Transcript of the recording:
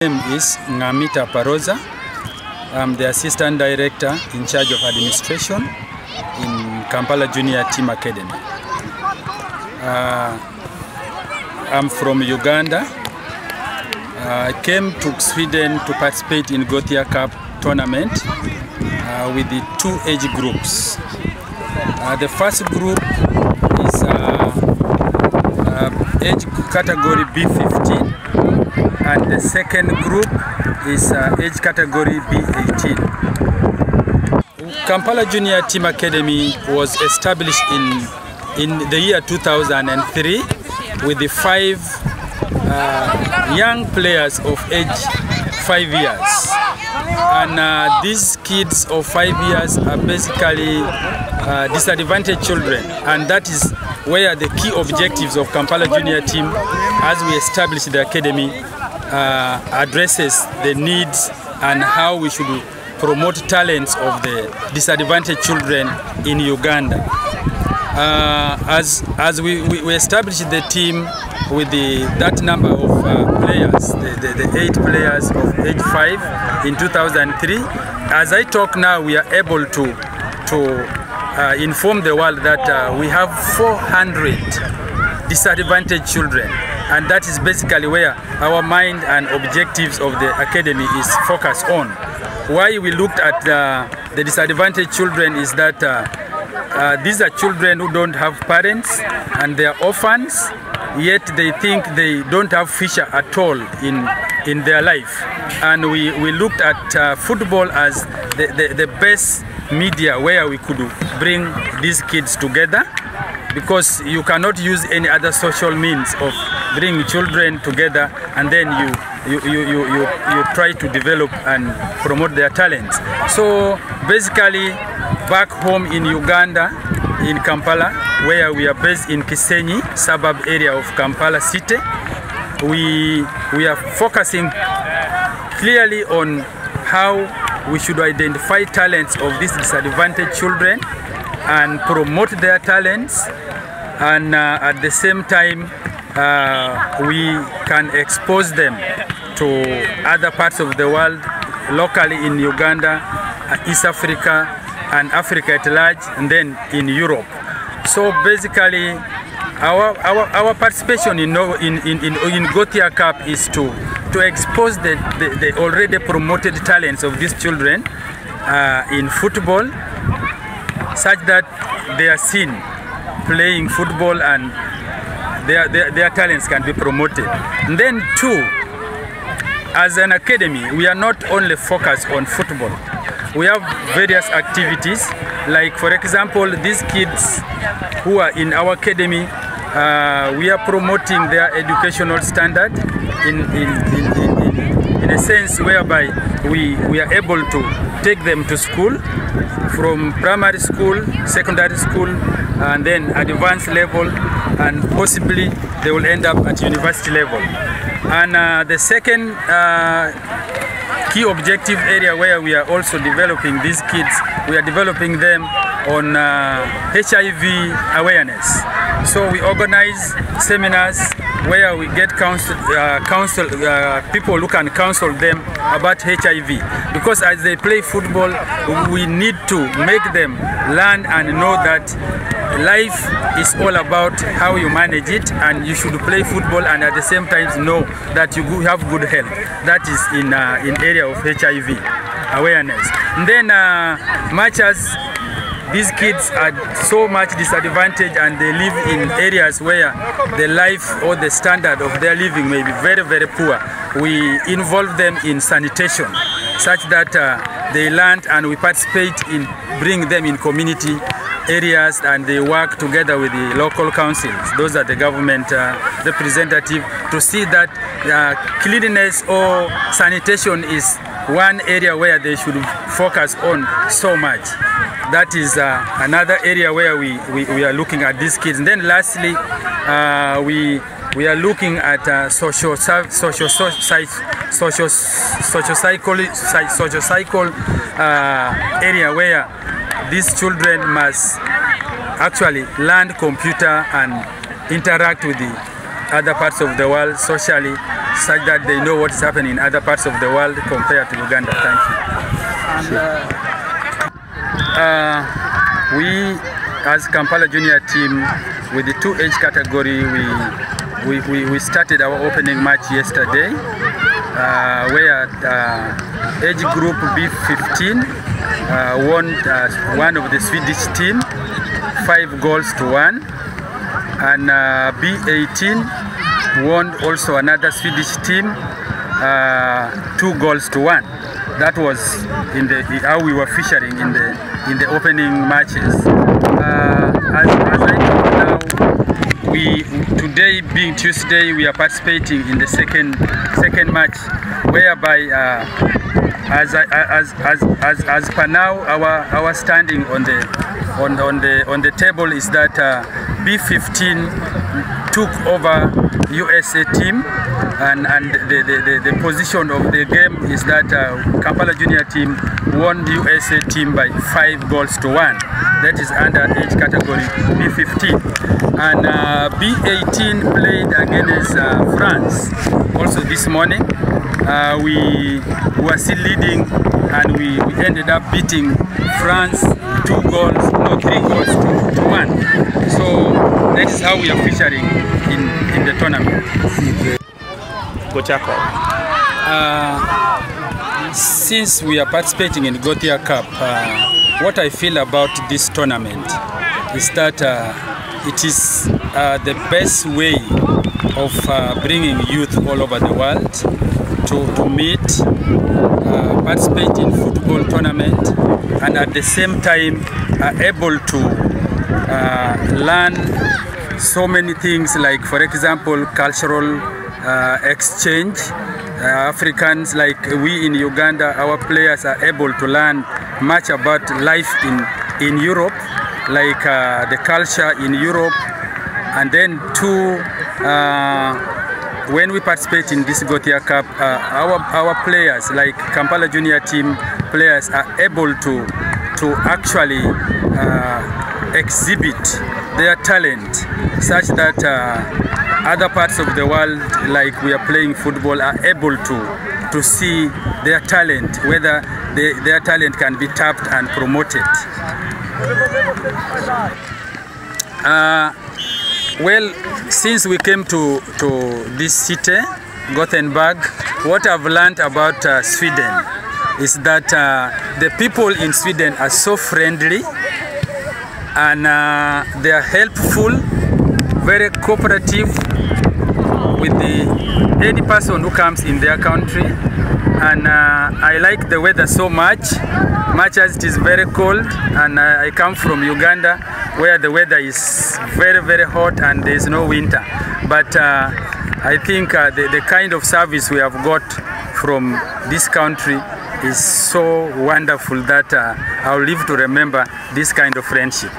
My name is Ngamita Paroza. I'm the Assistant Director in charge of administration in Kampala Junior Team Academy. I'm from Uganda. I came to Sweden to participate in Gothia Cup tournament with the two age groups. The first group is age category B15. And the second group is age category B18. Kampala Junior Team Academy was established in the year 2003 with the 5 young players of age 5 years. And these kids of 5 years are basically disadvantaged children, and that is where the key objectives of Kampala Junior Team, as we established the academy, addresses the needs and how we should promote talents of the disadvantaged children in Uganda. As we established the team with that number of players, the 8 players of age 5 in 2003, as I talk now, we are able to inform the world that we have 400 disadvantaged children. And that is basically where our mind and objectives of the academy is focused on. Why we looked at the disadvantaged children is that these are children who don't have parents and they are orphans, yet they think they don't have future at all in their life. And we looked at football as the best media where we could bring these kids together, because you cannot use any other social means of bringing children together and then you try to develop and promote their talents. So basically, back home in Uganda, in Kampala, where we are based in Kisenyi, suburb area of Kampala city, we are focusing clearly on how we should identify talents of these disadvantaged children and promote their talents, and at the same time we can expose them to other parts of the world, locally in Uganda, East Africa and Africa at large, and then in Europe. So basically our participation in Gothia Cup is to expose the already promoted talents of these children in football, such that they are seen playing football and their talents can be promoted. And then two, as an academy, we are not only focused on football. We have various activities, like for example, these kids who are in our academy, we are promoting their educational standard in a sense whereby we are able to take them to school, from primary school, secondary school, and then advanced level, and possibly they will end up at university level. And the second key objective area where we are also developing these kids, we are developing them on HIV awareness. So we organize seminars where we get people who can counsel them about HIV, because as they play football, we need to make them learn and know that life is all about how you manage it, and you should play football and at the same time know that you have good health. That is in area of HIV awareness. And then much as these kids are so much disadvantaged and they live in areas where the life or the standard of their living may be very, very poor, we involve them in sanitation, such that they learn, and we participate in bringing them in community areas, and they work together with the local councils. Those are the government representative, to see that cleanliness or sanitation is one area where they should focus on so much. That is another area where we are looking at these kids. And then lastly, we are looking at social area where these children must actually learn computer and interact with the other parts of the world socially, such that they know what is happening in other parts of the world compared to Uganda. Thank you. And, we, as Kampala Junior team, with the 2 age category, we started our opening match yesterday, where age group B15 won one of the Swedish team 5 goals to 1, and B18 won also another Swedish team 2 goals to 1. That was in how we were featuring in the opening matches. As I know now, today being Tuesday, we are participating in the second match, whereby as per now, our standing on the table is that B15 took over USA team, and the position of the game is that Kampala Junior team won USA team by 5 goals to 1. That is under age category B15. And B18 played against France also this morning. We were still leading, and we ended up beating France 3 goals to 1. So that is how we are featuring in the tournament. Gothia Cup. Since we are participating in Gothia Cup, what I feel about this tournament is that it is the best way of bringing youth all over the world to meet, participate in football tournament, and at the same time are able to learn so many things, like for example cultural exchange. Africans, like we in Uganda, our players are able to learn much about life in Europe, like the culture in Europe. And then too, when we participate in this Gothia Cup, our players, like Kampala Junior team players, are able to actually exhibit their talent, such that other parts of the world, like we are playing football, are able to see their talent, whether their talent can be tapped and promoted. Well, since we came to this city, Gothenburg, what I've learned about Sweden is that the people in Sweden are so friendly, and they are helpful, very cooperative with any person who comes in their country. And I like the weather so much as it is very cold, and I come from Uganda, where the weather is very, very hot and there is no winter. But I think the kind of service we have got from this country is so wonderful that I'll live to remember this kind of friendship.